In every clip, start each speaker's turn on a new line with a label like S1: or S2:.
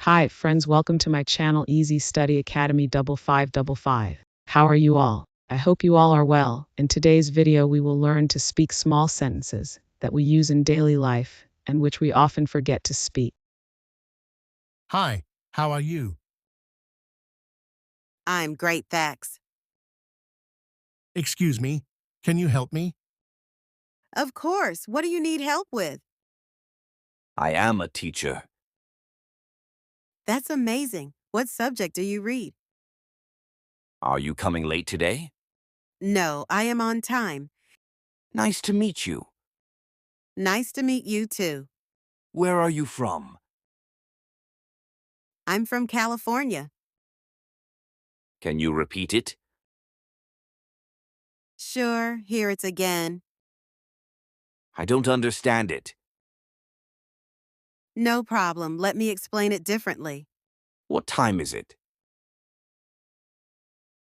S1: Hi, friends, welcome to my channel Easy Study Academy 5555. How are you all? I hope you all are well. In today's video, we will learn to speak small sentences that we use in daily life and which we often forget to speak.
S2: Hi, how are you?
S3: I'm great, thanks.
S2: Excuse me, can you help me?
S3: Of course. What do you need help with?
S4: I am a teacher.
S3: That's amazing. What subject do you read?
S4: Are you coming late today?
S3: No, I am on time.
S4: Nice to meet you.
S3: Nice to meet you too.
S4: Where are you from?
S3: I'm from California.
S4: Can you repeat it?
S3: Sure, here it's again.
S4: I don't understand it.
S3: No problem. Let me explain it differently.
S4: What time is it?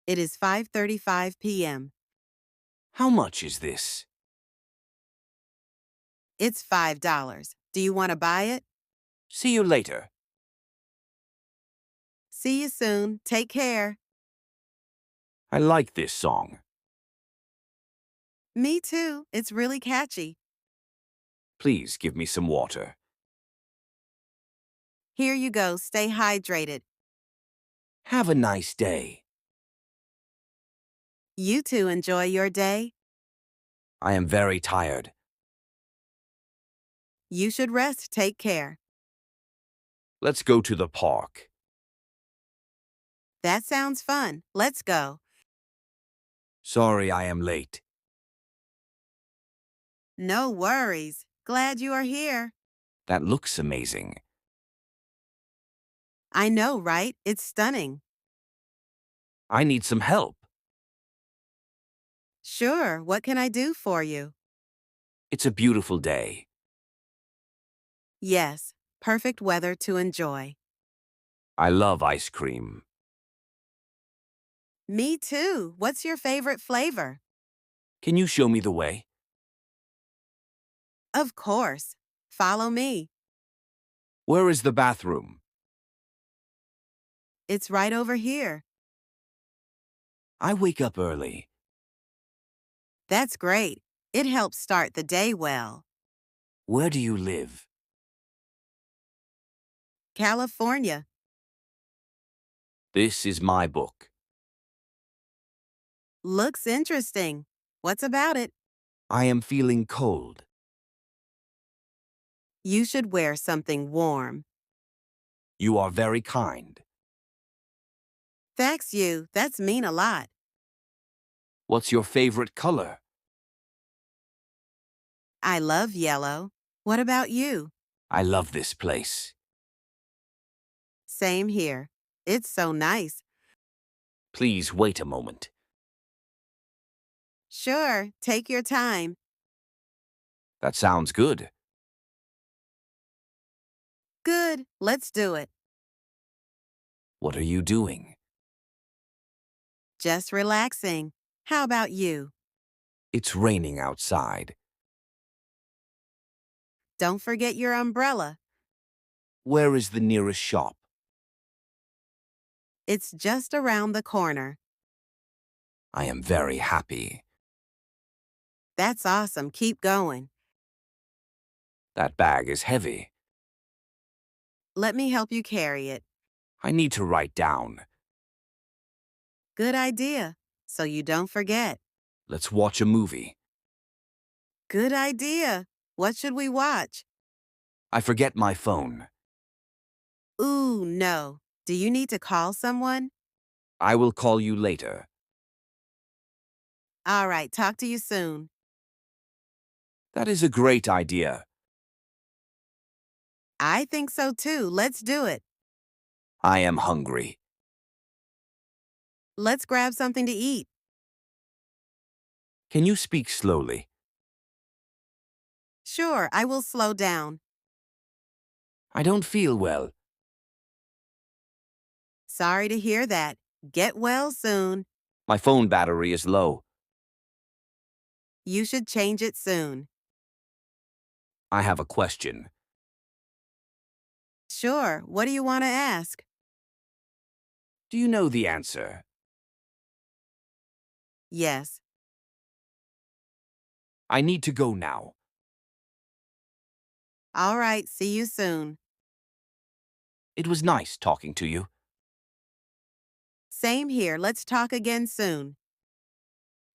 S3: It is 5:35 p.m.
S4: How much is this?
S3: It's $5. Do you want to buy it?
S4: See you later.
S3: See you soon. Take care.
S4: I like this song.
S3: Me too. It's really catchy.
S4: Please give me some water.
S3: Here you go. Stay hydrated.
S4: Have a nice day.
S3: You two enjoy your day.
S4: I am very tired.
S3: You should rest. Take care.
S4: Let's go to the park.
S3: That sounds fun. Let's go.
S4: Sorry I am late.
S3: No worries. Glad you are here.
S4: That looks amazing.
S3: I know, right? It's stunning.
S4: I need some help.
S3: Sure, what can I do for you?
S4: It's a beautiful day.
S3: Yes, perfect weather to enjoy.
S4: I love ice cream.
S3: Me too. What's your favorite flavor?
S4: Can you show me the way?
S3: Of course. Follow me.
S4: Where is the bathroom?
S3: It's right over here.
S4: I wake up early.
S3: That's great. It helps start the day well.
S4: Where do you live?
S3: California.
S4: This is my book.
S3: Looks interesting. What's about it?
S4: I am feeling cold.
S3: You should wear something warm.
S4: You are very kind.
S3: Thanks you. That's mean a lot.
S4: What's your favorite color?
S3: I love yellow. What about you?
S4: I love this place.
S3: Same here. It's so nice.
S4: Please wait a moment.
S3: Sure, take your time.
S4: That sounds good.
S3: Good, let's do it.
S4: What are you doing?
S3: Just relaxing. How about you?
S4: It's raining outside.
S3: Don't forget your umbrella.
S4: Where is the nearest shop?
S3: It's just around the corner.
S4: I am very happy.
S3: That's awesome. Keep going.
S4: That bag is heavy.
S3: Let me help you carry it.
S4: I need to write down.
S3: Good idea. So you don't forget.
S4: Let's watch a movie.
S3: Good idea. What should we watch?
S4: I forget my phone.
S3: Ooh, no. Do you need to call someone?
S4: I will call you later.
S3: All right, talk to you soon.
S4: That is a great idea.
S3: I think so too. Let's do it.
S4: I am hungry.
S3: Let's grab something to eat.
S4: Can you speak slowly?
S3: Sure, I will slow down.
S4: I don't feel well.
S3: Sorry to hear that. Get well soon.
S4: My phone battery is low.
S3: You should change it soon.
S4: I have a question.
S3: Sure, what do you want to ask?
S4: Do you know the answer?
S3: Yes.
S4: I need to go now.
S3: All right, see you soon.
S4: It was nice talking to you.
S3: Same here, let's talk again soon.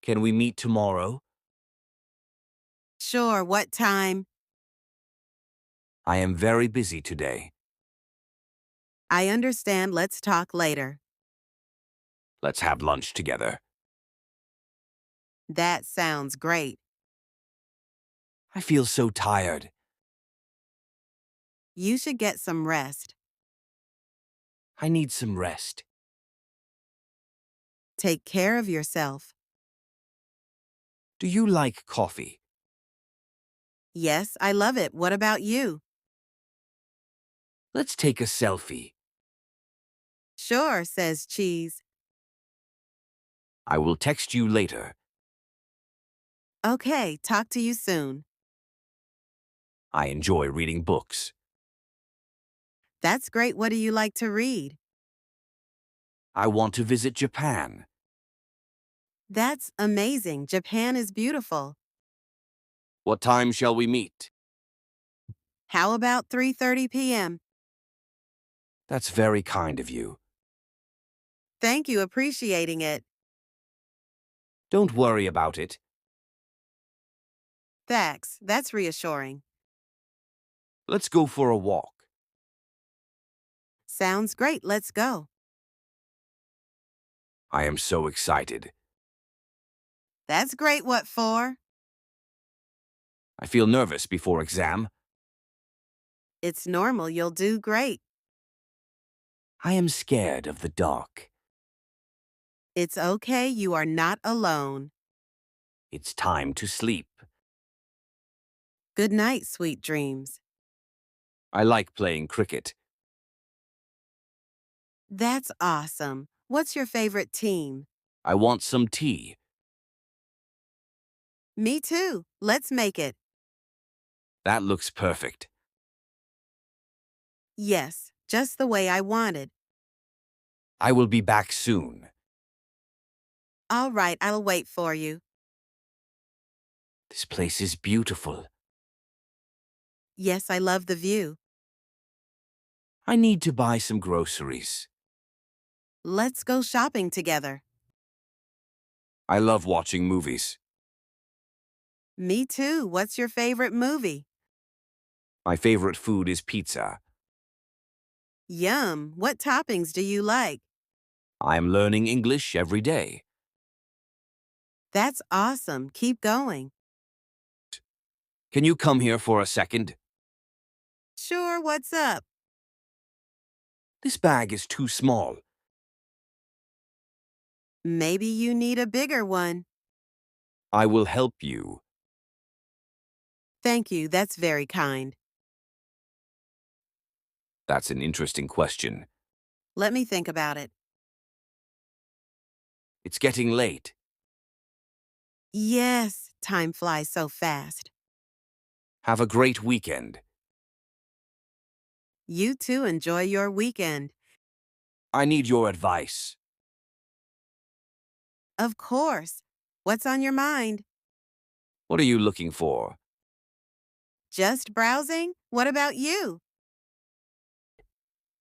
S4: Can we meet tomorrow?
S3: Sure, what time?
S4: I am very busy today.
S3: I understand, let's talk later.
S4: Let's have lunch together.
S3: That sounds great.
S4: I feel so tired.
S3: You should get some rest.
S4: I need some rest.
S3: Take care of yourself.
S4: Do you like coffee?
S3: Yes, I love it. What about you?
S4: Let's take a selfie.
S3: Sure, says Cheese.
S4: I will text you later.
S3: Okay, talk to you soon.
S4: I enjoy reading books.
S3: That's great. What do you like to read?
S4: I want to visit Japan.
S3: That's amazing. Japan is beautiful.
S4: What time shall we meet?
S3: How about 3:30 p.m.?
S4: That's very kind of you.
S3: Thank you, appreciating it.
S4: Don't worry about it.
S3: Thanks, that's reassuring.
S4: Let's go for a walk.
S3: Sounds great, let's go.
S4: I am so excited.
S3: That's great, what for?
S4: I feel nervous before exam.
S3: It's normal, you'll do great.
S4: I am scared of the dark.
S3: It's okay, you are not alone.
S4: It's time to sleep.
S3: Good night, sweet dreams.
S4: I like playing cricket.
S3: That's awesome. What's your favorite team?
S4: I want some tea.
S3: Me too. Let's make it.
S4: That looks perfect.
S3: Yes, just the way I wanted.
S4: I will be back soon.
S3: All right, I'll wait for you.
S4: This place is beautiful.
S3: Yes, I love the view.
S4: I need to buy some groceries.
S3: Let's go shopping together.
S4: I love watching movies.
S3: Me too. What's your favorite movie?
S4: My favorite food is pizza.
S3: Yum. What toppings do you like?
S4: I am learning English every day.
S3: That's awesome. Keep going.
S4: Can you come here for a second?
S3: Sure, what's up?
S4: This bag is too small.
S3: Maybe you need a bigger one.
S4: I will help you.
S3: Thank you. That's very kind.
S4: That's an interesting question.
S3: Let me think about it.
S4: It's getting late.
S3: Yes, time flies so fast.
S4: Have a great weekend.
S3: You too enjoy your weekend.
S4: I need your advice.
S3: Of course. What's on your mind?
S4: What are you looking for?
S3: Just browsing? What about you?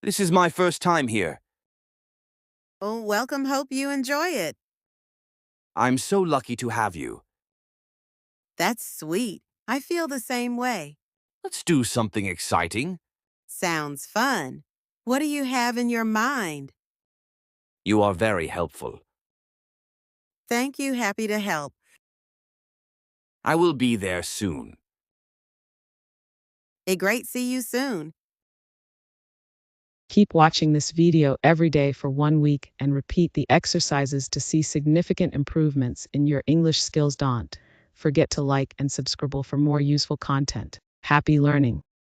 S4: This is my first time here.
S3: Oh, welcome. Hope you enjoy it.
S4: I'm so lucky to have you.
S3: That's sweet. I feel the same way.
S4: Let's do something exciting.
S3: Sounds fun. What do you have in your mind?
S4: You are very helpful.
S3: Thank you. Happy to help.
S4: I will be there soon.
S3: A great see you soon.
S1: Keep watching this video every day for 1 week and repeat the exercises to see significant improvements in your English skills. Don't forget to like and subscribe for more useful content. Happy learning!